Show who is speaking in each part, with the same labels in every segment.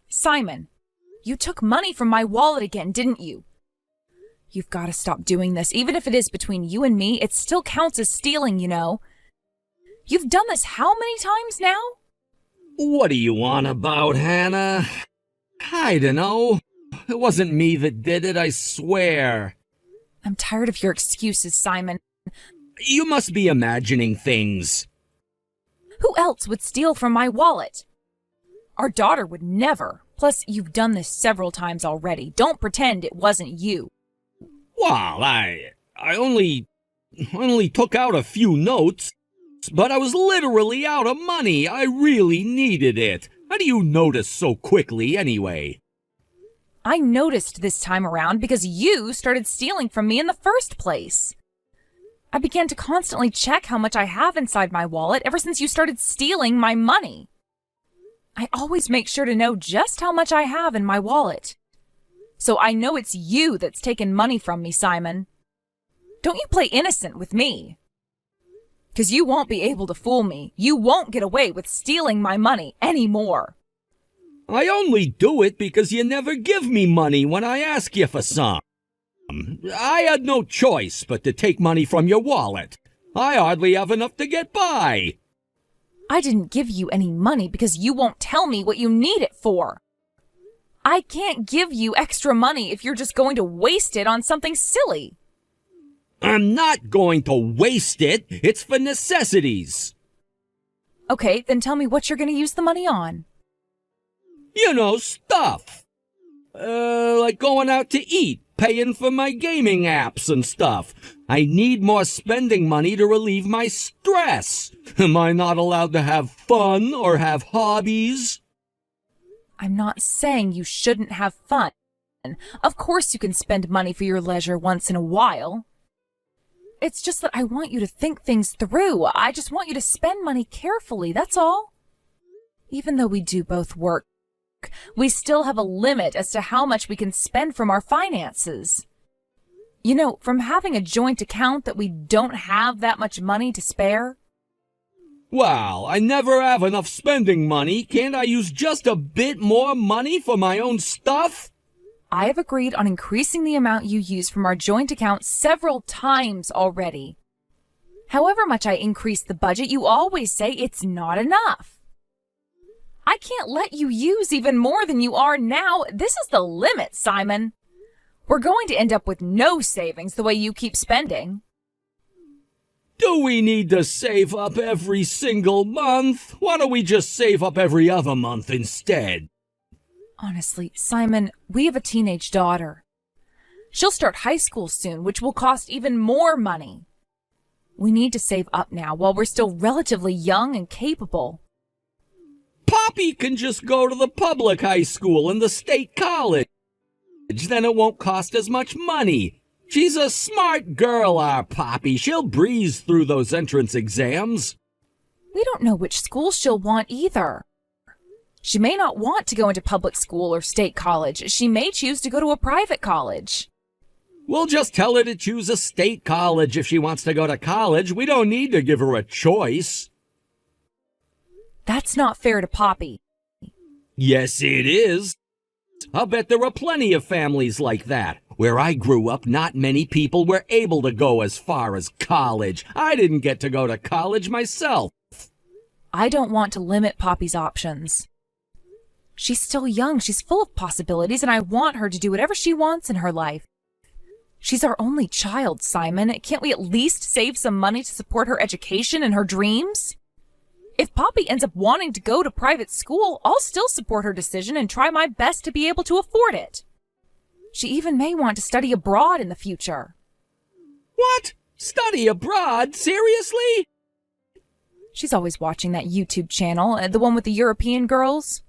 Speaker 1: Simon, you took money from my wallet again, didn't you? You've got to stop doing this. Even if it is between you and me, it still counts as stealing, you know. You've done this how many times now?
Speaker 2: What are you on about, Hannah? I dunno. It wasn't me that did it, I swear.
Speaker 1: I'm tired of your excuses, Simon.
Speaker 2: You must be imagining things.
Speaker 1: Who else would steal from my wallet? Our daughter would never. Plus, you've done this several times already. Don't pretend it wasn't you.
Speaker 2: Well, I only took out a few notes, but I was literally out of money. I really needed it. How do you notice so quickly, anyway?
Speaker 1: I noticed this time around because you started stealing from me in the first place. I began to constantly check how much I have inside my wallet ever since you started stealing my money. I always make sure to know just how much I have in my wallet. So I know it's you that's taken money from me, Simon. Don't you play innocent with me. 'Cause you won't be able to fool me. You won't get away with stealing my money anymore.
Speaker 2: I only do it because you never give me money when I ask you for some. I had no choice but to take money from your wallet. I hardly have enough to get by.
Speaker 1: I didn't give you any money because you won't tell me what you need it for. I can't give you extra money if you're just going to waste it on something silly.
Speaker 2: I'm not going to waste it. It's for necessities.
Speaker 1: Okay, then tell me what you're going to use the money on.
Speaker 2: You know, stuff. Like going out to eat, paying for my gaming apps and stuff. I need more spending money to relieve my stress. Am I not allowed to have fun or have hobbies?
Speaker 1: I'm not saying you shouldn't have fun. Of course you can spend money for your leisure once in a while. It's just that I want you to think things through. I just want you to spend money carefully, that's all. Even though we do both work, we still have a limit as to how much we can spend from our finances. You know, from having a joint account that we don't have that much money to spare.
Speaker 2: Well, I never have enough spending money. Can't I use just a bit more money for my own stuff?
Speaker 1: I have agreed on increasing the amount you use from our joint account several times already. However much I increase the budget, you always say it's not enough. I can't let you use even more than you are now. This is the limit, Simon. We're going to end up with no savings the way you keep spending.
Speaker 2: Do we need to save up every single month? Why don't we just save up every other month instead?
Speaker 1: Honestly, Simon, we have a teenage daughter. She'll start high school soon, which will cost even more money. We need to save up now while we're still relatively young and capable.
Speaker 2: Poppy can just go to the public high school and the state college. Then it won't cost as much money. She's a smart girl, our Poppy. She'll breeze through those entrance exams.
Speaker 1: We don't know which school she'll want either. She may not want to go into public school or state college. She may choose to go to a private college.
Speaker 2: We'll just tell her to choose a state college if she wants to go to college. We don't need to give her a choice.
Speaker 1: That's not fair to Poppy.
Speaker 2: Yes, it is. I'll bet there are plenty of families like that. Where I grew up, not many people were able to go as far as college. I didn't get to go to college myself.
Speaker 1: I don't want to limit Poppy's options. She's still young, she's full of possibilities, and I want her to do whatever she wants in her life. She's our only child, Simon. Can't we at least save some money to support her education and her dreams? If Poppy ends up wanting to go to private school, I'll still support her decision and try my best to be able to afford it. She even may want to study abroad in the future.
Speaker 2: What? Study abroad? Seriously?
Speaker 1: She's always watching that YouTube channel, the one with the European girls.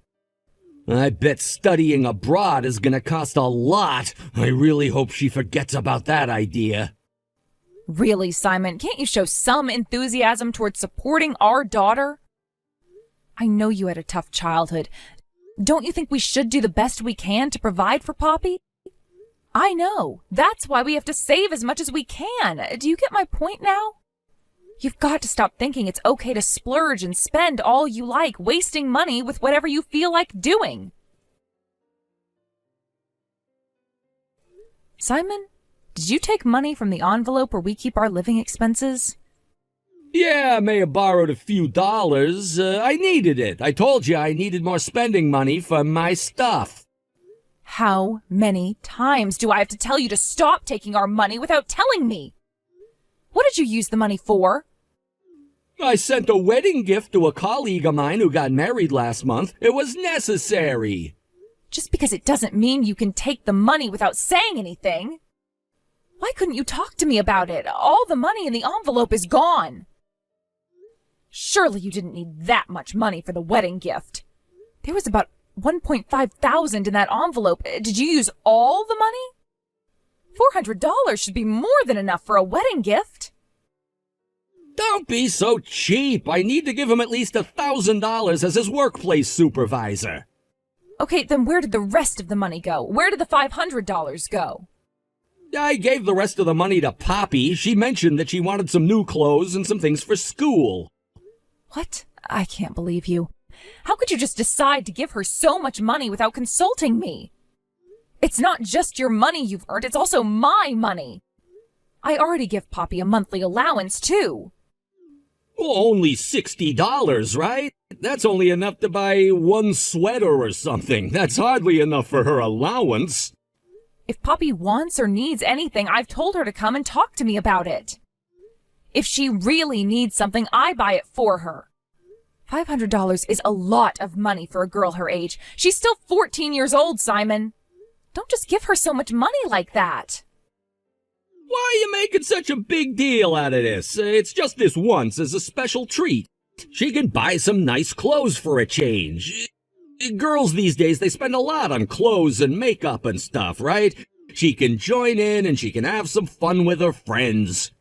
Speaker 2: I bet studying abroad is gonna cost a lot. I really hope she forgets about that idea.
Speaker 1: Really, Simon, can't you show some enthusiasm towards supporting our daughter? I know you had a tough childhood. Don't you think we should do the best we can to provide for Poppy? I know. That's why we have to save as much as we can. Do you get my point now? You've got to stop thinking it's okay to splurge and spend all you like, wasting money with whatever you feel like doing. Simon, did you take money from the envelope where we keep our living expenses?
Speaker 2: Yeah, I may have borrowed a few dollars. I needed it. I told you I needed more spending money for my stuff.
Speaker 1: How many times do I have to tell you to stop taking our money without telling me? What did you use the money for?
Speaker 2: I sent a wedding gift to a colleague of mine who got married last month. It was necessary.
Speaker 1: Just because it doesn't mean you can take the money without saying anything. Why couldn't you talk to me about it? All the money in the envelope is gone. Surely you didn't need that much money for the wedding gift. There was about $1,500 in that envelope. Did you use all the money? $400 should be more than enough for a wedding gift.
Speaker 2: Don't be so cheap. I need to give him at least $1,000 as his workplace supervisor.
Speaker 1: Okay, then where did the rest of the money go? Where did the $500 go?
Speaker 2: I gave the rest of the money to Poppy. She mentioned that she wanted some new clothes and some things for school.
Speaker 1: What? I can't believe you. How could you just decide to give her so much money without consulting me? It's not just your money you've earned, it's also my money. I already give Poppy a monthly allowance, too.
Speaker 2: Well, only $60, right? That's only enough to buy one sweater or something. That's hardly enough for her allowance.
Speaker 1: If Poppy wants or needs anything, I've told her to come and talk to me about it. If she really needs something, I buy it for her. $500 is a lot of money for a girl her age. She's still 14 years old, Simon. Don't just give her so much money like that.
Speaker 2: Why are you making such a big deal out of this? It's just this once as a special treat. She can buy some nice clothes for a change. Girls these days, they spend a lot on clothes and makeup and stuff, right? She can join in and she can have some fun with her friends.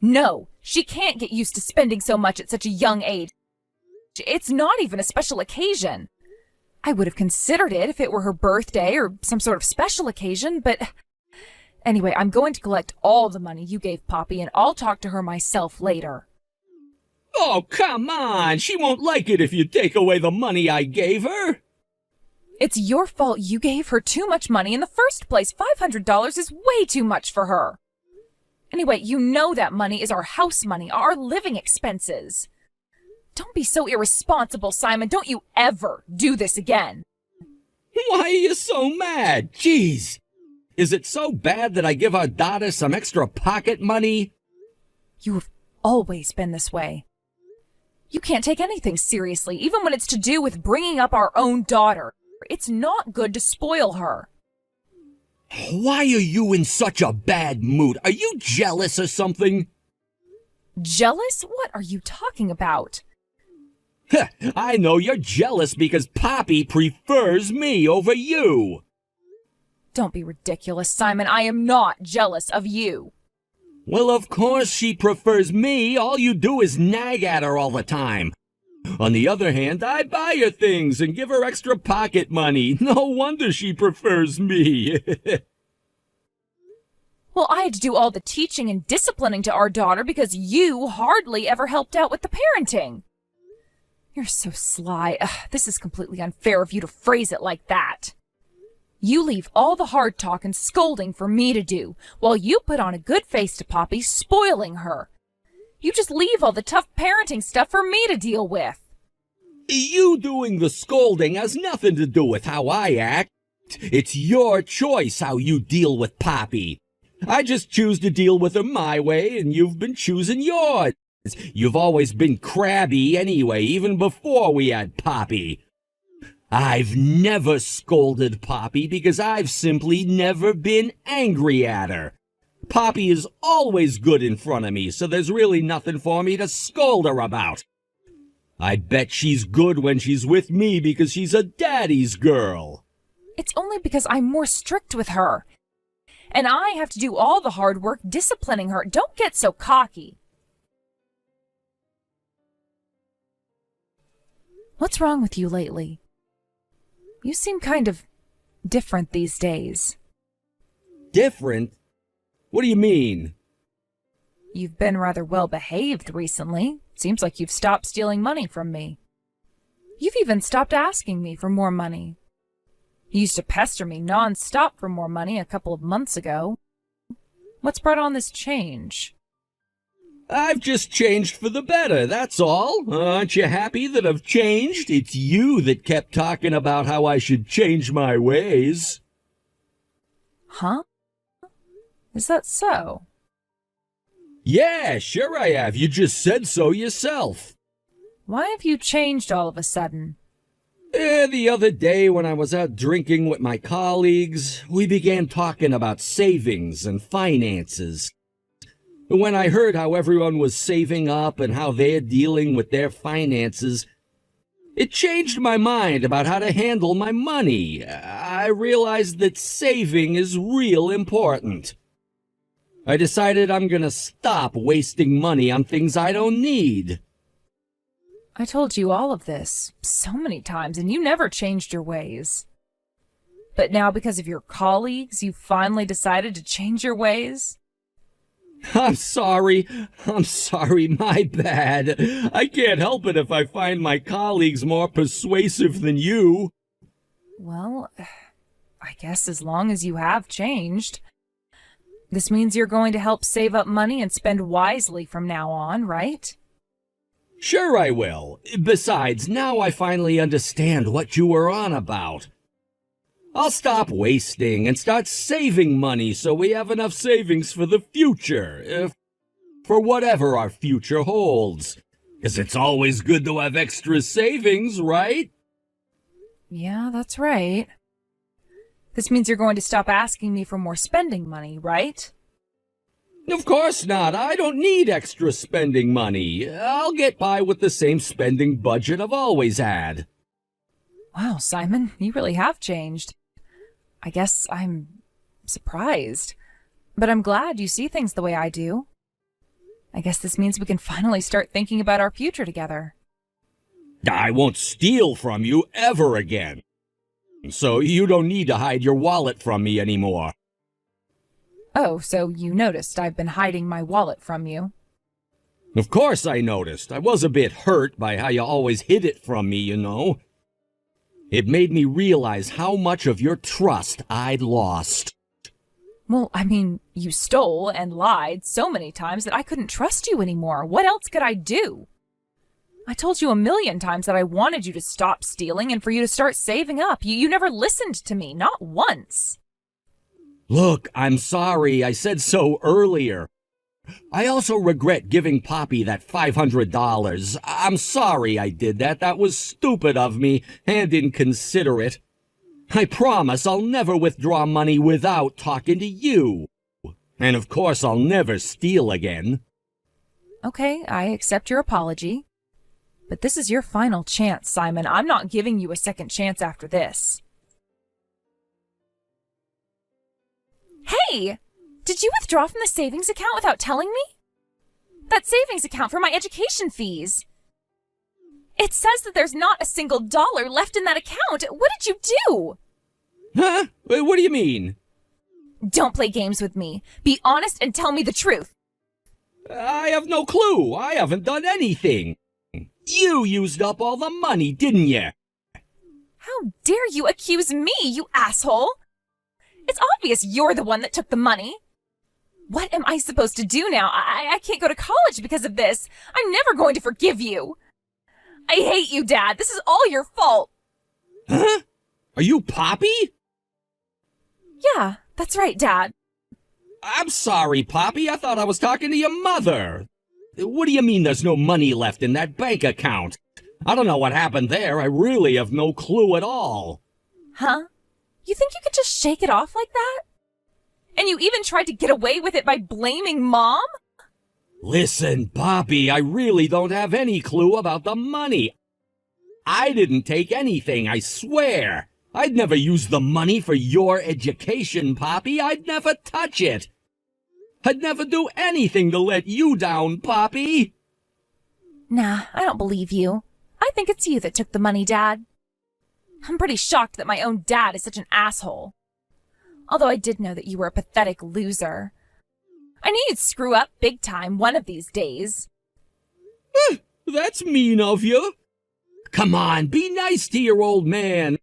Speaker 1: No, she can't get used to spending so much at such a young age. It's not even a special occasion. I would have considered it if it were her birthday or some sort of special occasion, but... Anyway, I'm going to collect all the money you gave Poppy, and I'll talk to her myself later.
Speaker 2: Oh, come on! She won't like it if you take away the money I gave her!
Speaker 1: It's your fault you gave her too much money in the first place. $500 is way too much for her. Anyway, you know that money is our house money, our living expenses. Don't be so irresponsible, Simon. Don't you ever do this again.
Speaker 2: Why are you so mad? Jeez! Is it so bad that I give our daughter some extra pocket money?
Speaker 1: You have always been this way. You can't take anything seriously, even when it's to do with bringing up our own daughter. It's not good to spoil her.
Speaker 2: Why are you in such a bad mood? Are you jealous or something?
Speaker 1: Jealous? What are you talking about?
Speaker 2: I know you're jealous because Poppy prefers me over you.
Speaker 1: Don't be ridiculous, Simon. I am not jealous of you.
Speaker 2: Well, of course she prefers me. All you do is nag at her all the time. On the other hand, I buy her things and give her extra pocket money. No wonder she prefers me.
Speaker 1: Well, I had to do all the teaching and disciplining to our daughter because you hardly ever helped out with the parenting. You're so sly. This is completely unfair of you to phrase it like that. You leave all the hard talk and scolding for me to do, while you put on a good face to Poppy, spoiling her. You just leave all the tough parenting stuff for me to deal with.
Speaker 2: You doing the scolding has nothing to do with how I act. It's your choice how you deal with Poppy. I just choose to deal with her my way, and you've been choosing yours. You've always been crabby anyway, even before we had Poppy. I've never scolded Poppy because I've simply never been angry at her. Poppy is always good in front of me, so there's really nothing for me to scold her about. I bet she's good when she's with me because she's a daddy's girl.
Speaker 1: It's only because I'm more strict with her. And I have to do all the hard work disciplining her. Don't get so cocky. What's wrong with you lately? You seem kind of different these days.
Speaker 2: Different? What do you mean?
Speaker 1: You've been rather well behaved recently. Seems like you've stopped stealing money from me. You've even stopped asking me for more money. You used to pester me non-stop for more money a couple of months ago. What's brought on this change?
Speaker 2: I've just changed for the better, that's all. Aren't you happy that I've changed? It's you that kept talking about how I should change my ways.
Speaker 1: Huh? Is that so?
Speaker 2: Yeah, sure I have. You just said so yourself.
Speaker 1: Why have you changed all of a sudden?
Speaker 2: The other day when I was out drinking with my colleagues, we began talking about savings and finances. When I heard how everyone was saving up and how they're dealing with their finances, it changed my mind about how to handle my money. I realized that saving is real important. I decided I'm gonna stop wasting money on things I don't need.
Speaker 1: I told you all of this so many times, and you never changed your ways. But now, because of your colleagues, you finally decided to change your ways?
Speaker 2: I'm sorry, my bad. I can't help it if I find my colleagues more persuasive than you.
Speaker 1: Well, I guess as long as you have changed. This means you're going to help save up money and spend wisely from now on, right?
Speaker 2: Sure I will. Besides, now I finally understand what you were on about. I'll stop wasting and start saving money so we have enough savings for the future. For whatever our future holds. 'Cause it's always good to have extra savings, right?
Speaker 1: Yeah, that's right. This means you're going to stop asking me for more spending money, right?
Speaker 2: Of course not. I don't need extra spending money. I'll get by with the same spending budget I've always had.
Speaker 1: Wow, Simon, you really have changed. I guess I'm surprised. But I'm glad you see things the way I do. I guess this means we can finally start thinking about our future together.
Speaker 2: I won't steal from you ever again. So you don't need to hide your wallet from me anymore.
Speaker 1: Oh, so you noticed I've been hiding my wallet from you.
Speaker 2: Of course I noticed. I was a bit hurt by how you always hid it from me, you know. It made me realize how much of your trust I'd lost.
Speaker 1: Well, I mean, you stole and lied so many times that I couldn't trust you anymore. What else could I do? I told you a million times that I wanted you to stop stealing and for you to start saving up. You never listened to me, not once.
Speaker 2: Look, I'm sorry. I said so earlier. I also regret giving Poppy that $500. I'm sorry I did that. That was stupid of me and inconsiderate. I promise I'll never withdraw money without talking to you. And of course I'll never steal again.
Speaker 1: Okay, I accept your apology. But this is your final chance, Simon. I'm not giving you a second chance after this. Hey! Did you withdraw from the savings account without telling me? That savings account for my education fees. It says that there's not a single dollar left in that account. What did you do?
Speaker 2: Huh? What do you mean?
Speaker 1: Don't play games with me. Be honest and tell me the truth.
Speaker 2: I have no clue. I haven't done anything. You used up all the money, didn't you?
Speaker 1: How dare you accuse me, you asshole? It's obvious you're the one that took the money. What am I supposed to do now? I can't go to college because of this. I'm never going to forgive you. I hate you, Dad. This is all your fault.
Speaker 2: Huh? Are you Poppy?
Speaker 1: Yeah, that's right, Dad.
Speaker 2: I'm sorry, Poppy. I thought I was talking to your mother. What do you mean there's no money left in that bank account? I don't know what happened there. I really have no clue at all.
Speaker 1: Huh? You think you could just shake it off like that? And you even tried to get away with it by blaming Mom?
Speaker 2: Listen, Poppy, I really don't have any clue about the money. I didn't take anything, I swear. I'd never use the money for your education, Poppy. I'd never touch it. I'd never do anything to let you down, Poppy.
Speaker 1: Nah, I don't believe you. I think it's you that took the money, Dad. I'm pretty shocked that my own dad is such an asshole. Although I did know that you were a pathetic loser. I knew you'd screw up big time one of these days.
Speaker 2: That's mean of you. Come on, be nice to your old man.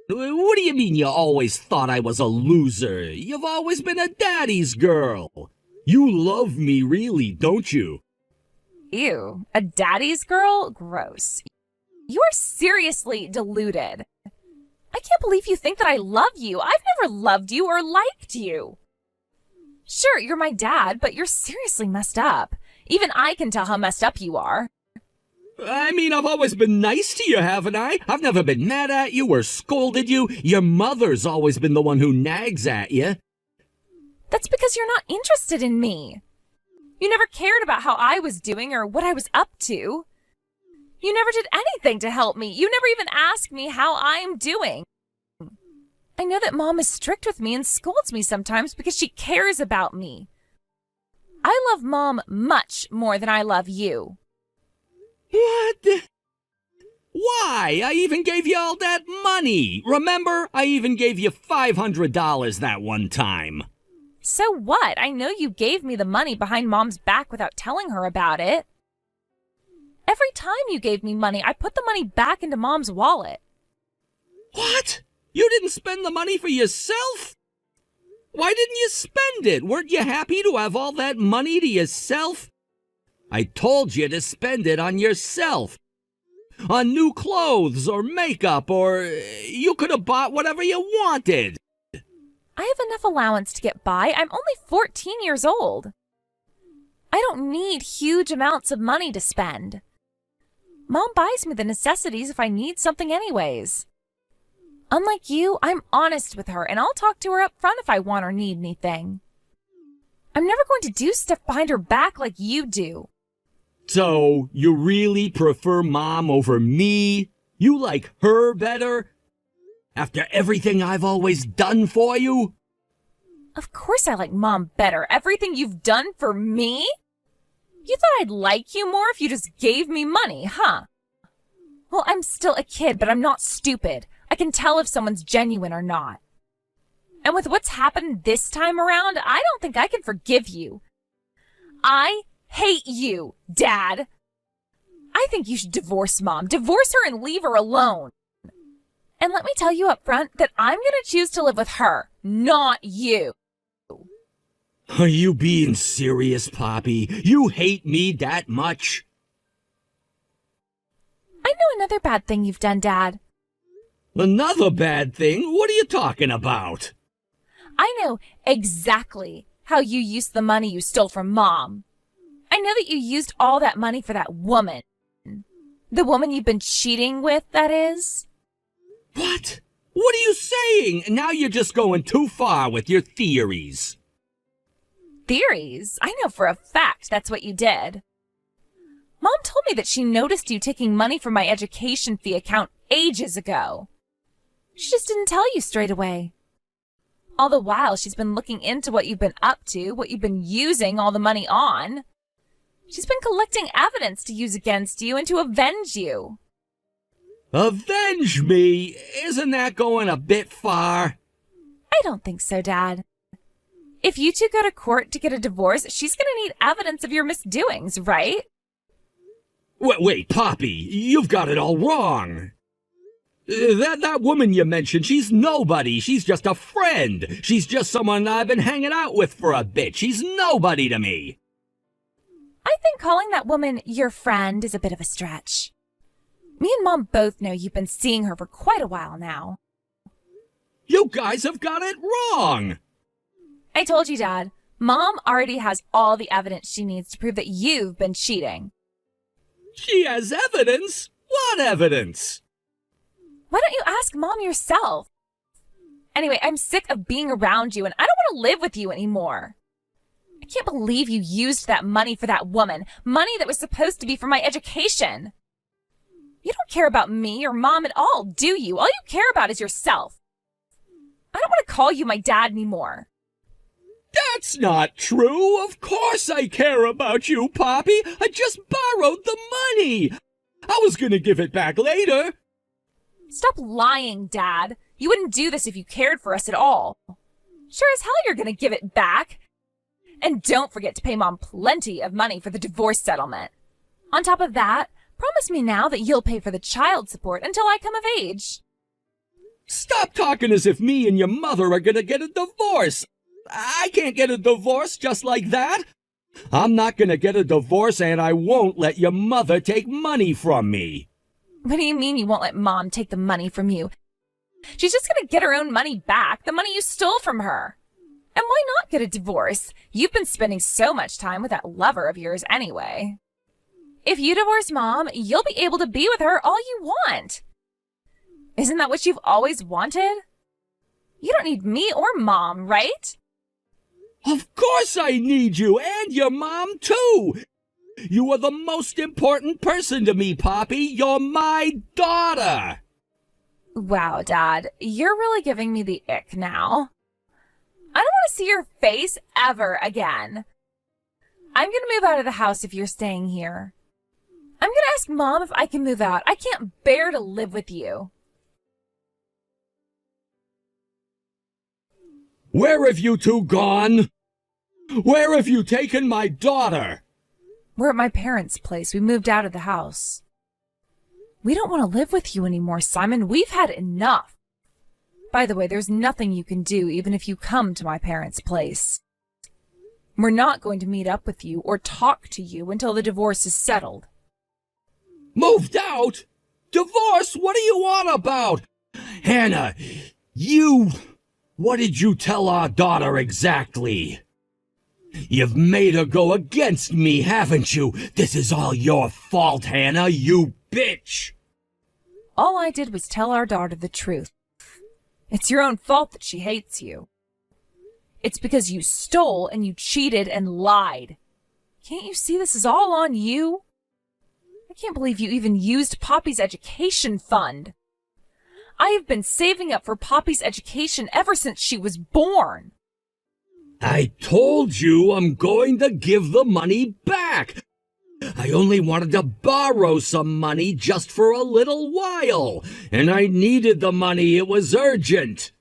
Speaker 2: What do you mean you always thought I was a loser? You've always been a daddy's girl. You love me really, don't you?
Speaker 1: Ew, a daddy's girl? Gross. You are seriously deluded. I can't believe you think that I love you. I've never loved you or liked you. Sure, you're my dad, but you're seriously messed up. Even I can tell how messed up you are.
Speaker 2: I mean, I've always been nice to you, haven't I? I've never been mad at you or scolded you. Your mother's always been the one who nags at you.
Speaker 1: That's because you're not interested in me. You never cared about how I was doing or what I was up to. You never did anything to help me. You never even asked me how I'm doing. I know that Mom is strict with me and scolds me sometimes because she cares about me. I love Mom much more than I love you.
Speaker 2: What? Why? I even gave you all that money. Remember? I even gave you $500 that one time.
Speaker 1: So what? I know you gave me the money behind Mom's back without telling her about it. Every time you gave me money, I put the money back into Mom's wallet.
Speaker 2: What? You didn't spend the money for yourself? Why didn't you spend it? Weren't you happy to have all that money to yourself? I told you to spend it on yourself. On new clothes or makeup, or you could have bought whatever you wanted.
Speaker 1: I have enough allowance to get by. I'm only 14 years old. I don't need huge amounts of money to spend. Mom buys me the necessities if I need something anyways. Unlike you, I'm honest with her, and I'll talk to her up front if I want or need anything. I'm never going to do stuff behind her back like you do.
Speaker 2: So, you really prefer Mom over me? You like her better? After everything I've always done for you?
Speaker 1: Of course I like Mom better. Everything you've done for me? You thought I'd like you more if you just gave me money, huh? Well, I'm still a kid, but I'm not stupid. I can tell if someone's genuine or not. And with what's happened this time around, I don't think I can forgive you. I hate you, Dad. I think you should divorce Mom. Divorce her and leave her alone. And let me tell you up front that I'm going to choose to live with her, not you.
Speaker 2: Are you being serious, Poppy? You hate me that much?
Speaker 1: I know another bad thing you've done, Dad.
Speaker 2: Another bad thing? What are you talking about?
Speaker 1: I know exactly how you used the money you stole from Mom. I know that you used all that money for that woman. The woman you've been cheating with, that is.
Speaker 2: What? What are you saying? Now you're just going too far with your theories.
Speaker 1: Theories? I know for a fact that's what you did. Mom told me that she noticed you taking money from my education fee account ages ago. She just didn't tell you straight away. All the while, she's been looking into what you've been up to, what you've been using all the money on. She's been collecting evidence to use against you and to avenge you.
Speaker 2: Avenge me? Isn't that going a bit far?
Speaker 1: I don't think so, Dad. If you two go to court to get a divorce, she's going to need evidence of your misdoings, right?
Speaker 2: Wait, Poppy, you've got it all wrong. That woman you mentioned, she's nobody. She's just a friend. She's just someone I've been hanging out with for a bit. She's nobody to me.
Speaker 1: I think calling that woman your friend is a bit of a stretch. Me and Mom both know you've been seeing her for quite a while now.
Speaker 2: You guys have got it wrong.
Speaker 1: I told you, Dad. Mom already has all the evidence she needs to prove that you've been cheating.
Speaker 2: She has evidence? What evidence?
Speaker 1: Why don't you ask Mom yourself? Anyway, I'm sick of being around you and I don't want to live with you anymore. I can't believe you used that money for that woman. Money that was supposed to be for my education. You don't care about me or Mom at all, do you? All you care about is yourself. I don't want to call you my dad anymore.
Speaker 2: That's not true. Of course I care about you, Poppy. I just borrowed the money. I was gonna give it back later.
Speaker 1: Stop lying, Dad. You wouldn't do this if you cared for us at all. Sure as hell you're gonna give it back. And don't forget to pay Mom plenty of money for the divorce settlement. On top of that, promise me now that you'll pay for the child support until I come of age.
Speaker 2: Stop talking as if me and your mother are gonna get a divorce. I can't get a divorce just like that. I'm not gonna get a divorce, and I won't let your mother take money from me.
Speaker 1: What do you mean you won't let Mom take the money from you? She's just gonna get her own money back, the money you stole from her. And why not get a divorce? You've been spending so much time with that lover of yours anyway. If you divorce Mom, you'll be able to be with her all you want. Isn't that what you've always wanted? You don't need me or Mom, right?
Speaker 2: Of course I need you, and your mom, too. You are the most important person to me, Poppy. You're my daughter.
Speaker 1: Wow, Dad, you're really giving me the ick now. I don't want to see your face ever again. I'm going to move out of the house if you're staying here. I'm going to ask Mom if I can move out. I can't bear to live with you.
Speaker 2: Where have you two gone? Where have you taken my daughter?
Speaker 1: We're at my parents' place. We moved out of the house. We don't want to live with you anymore, Simon. We've had enough. By the way, there's nothing you can do even if you come to my parents' place. We're not going to meet up with you or talk to you until the divorce is settled.
Speaker 2: Moved out? Divorce? What are you on about? Hannah, what did you tell our daughter exactly? You've made her go against me, haven't you? This is all your fault, Hannah, you bitch!
Speaker 1: All I did was tell our daughter the truth. It's your own fault that she hates you. It's because you stole and you cheated and lied. Can't you see this is all on you? I can't believe you even used Poppy's education fund. I have been saving up for Poppy's education ever since she was born.
Speaker 2: I told you I'm going to give the money back. I only wanted to borrow some money just for a little while, and I needed the money. It was urgent.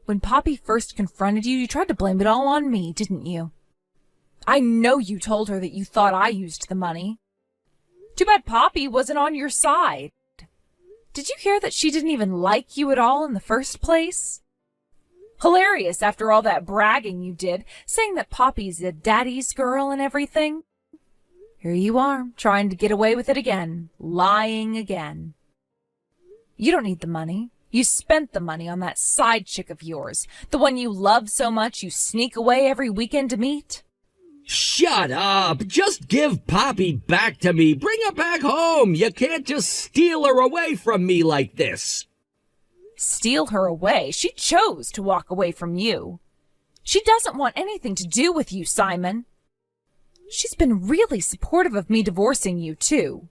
Speaker 1: When Poppy first confronted you, you tried to blame it all on me, didn't you? I know you told her that you thought I used the money. Too bad Poppy wasn't on your side. Did you hear that she didn't even like you at all in the first place? Hilarious after all that bragging you did, saying that Poppy's a daddy's girl and everything. Here you are, trying to get away with it again, lying again. You don't need the money. You spent the money on that side chick of yours, the one you love so much you sneak away every weekend to meet.
Speaker 2: Shut up! Just give Poppy back to me. Bring her back home. You can't just steal her away from me like this.
Speaker 1: Steal her away? She chose to walk away from you. She doesn't want anything to do with you, Simon. She's been really supportive of me divorcing you, too.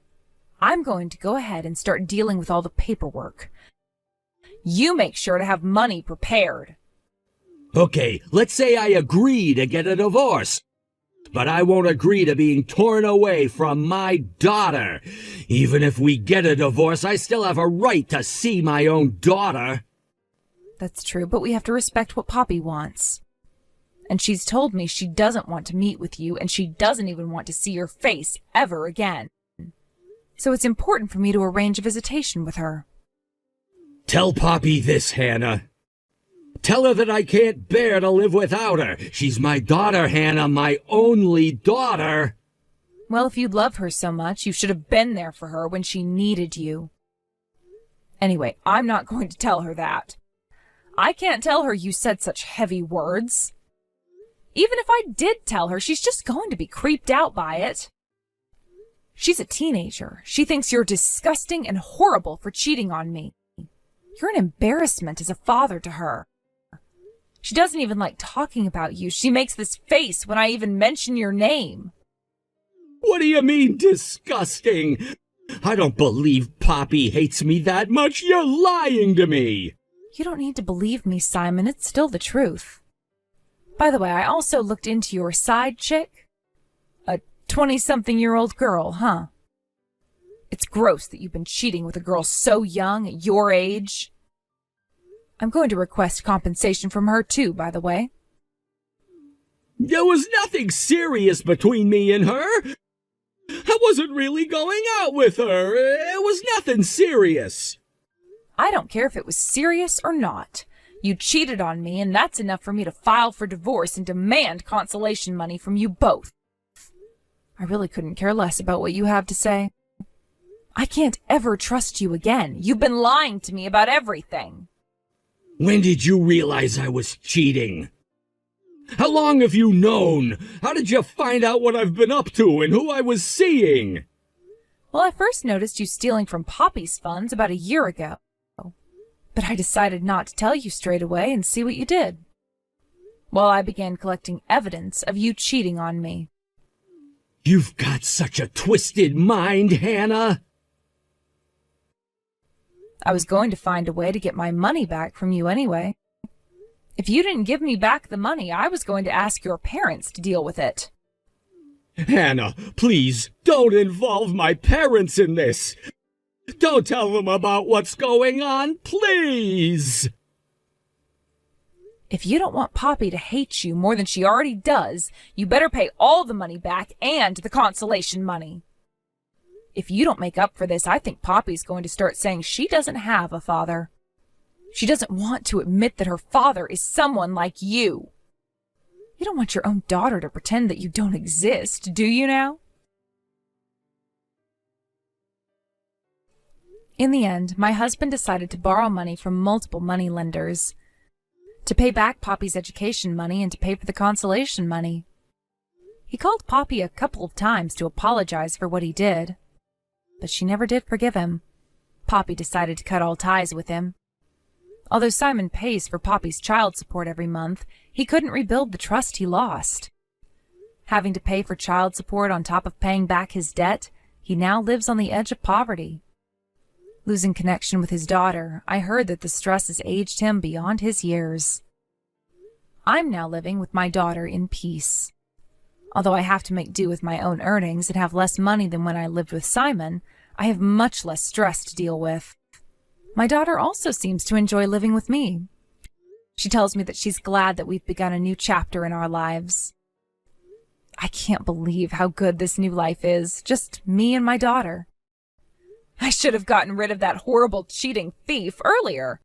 Speaker 1: I'm going to go ahead and start dealing with all the paperwork. You make sure to have money prepared.
Speaker 2: Okay, let's say I agree to get a divorce. But I won't agree to being torn away from my daughter. Even if we get a divorce, I still have a right to see my own daughter.
Speaker 1: That's true, but we have to respect what Poppy wants. And she's told me she doesn't want to meet with you, and she doesn't even want to see your face ever again. So it's important for me to arrange a visitation with her.
Speaker 2: Tell Poppy this, Hannah. Tell her that I can't bear to live without her. She's my daughter, Hannah, my only daughter.
Speaker 1: Well, if you love her so much, you should have been there for her when she needed you. Anyway, I'm not going to tell her that. I can't tell her you said such heavy words. Even if I did tell her, she's just going to be creeped out by it. She's a teenager. She thinks you're disgusting and horrible for cheating on me. You're an embarrassment as a father to her. She doesn't even like talking about you. She makes this face when I even mention your name.
Speaker 2: What do you mean, disgusting? I don't believe Poppy hates me that much. You're lying to me.
Speaker 1: You don't need to believe me, Simon. It's still the truth. By the way, I also looked into your side chick. A 20-something-year-old girl, huh? It's gross that you've been cheating with a girl so young, at your age. I'm going to request compensation from her, too, by the way.
Speaker 2: There was nothing serious between me and her. I wasn't really going out with her. It was nothing serious.
Speaker 1: I don't care if it was serious or not. You cheated on me, and that's enough for me to file for divorce and demand consolation money from you both. I really couldn't care less about what you have to say. I can't ever trust you again. You've been lying to me about everything.
Speaker 2: When did you realize I was cheating? How long have you known? How did you find out what I've been up to and who I was seeing?
Speaker 1: Well, I first noticed you stealing from Poppy's funds about a year ago. But I decided not to tell you straight away and see what you did. Well, I began collecting evidence of you cheating on me.
Speaker 2: You've got such a twisted mind, Hannah.
Speaker 1: I was going to find a way to get my money back from you anyway. If you didn't give me back the money, I was going to ask your parents to deal with it.
Speaker 2: Hannah, please, don't involve my parents in this. Don't tell them about what's going on, please!
Speaker 1: If you don't want Poppy to hate you more than she already does, you better pay all the money back and the consolation money. If you don't make up for this, I think Poppy's going to start saying she doesn't have a father. She doesn't want to admit that her father is someone like you. You don't want your own daughter to pretend that you don't exist, do you now? In the end, my husband decided to borrow money from multiple money lenders to pay back Poppy's education money and to pay for the consolation money. He called Poppy a couple of times to apologize for what he did, but she never did forgive him. Poppy decided to cut all ties with him. Although Simon pays for Poppy's child support every month, he couldn't rebuild the trust he lost. Having to pay for child support on top of paying back his debt, he now lives on the edge of poverty. Losing connection with his daughter, I heard that the stress has aged him beyond his years. I'm now living with my daughter in peace. Although I have to make do with my own earnings and have less money than when I lived with Simon, I have much less stress to deal with. My daughter also seems to enjoy living with me. She tells me that she's glad that we've begun a new chapter in our lives. I can't believe how good this new life is, just me and my daughter. I should have gotten rid of that horrible cheating thief earlier.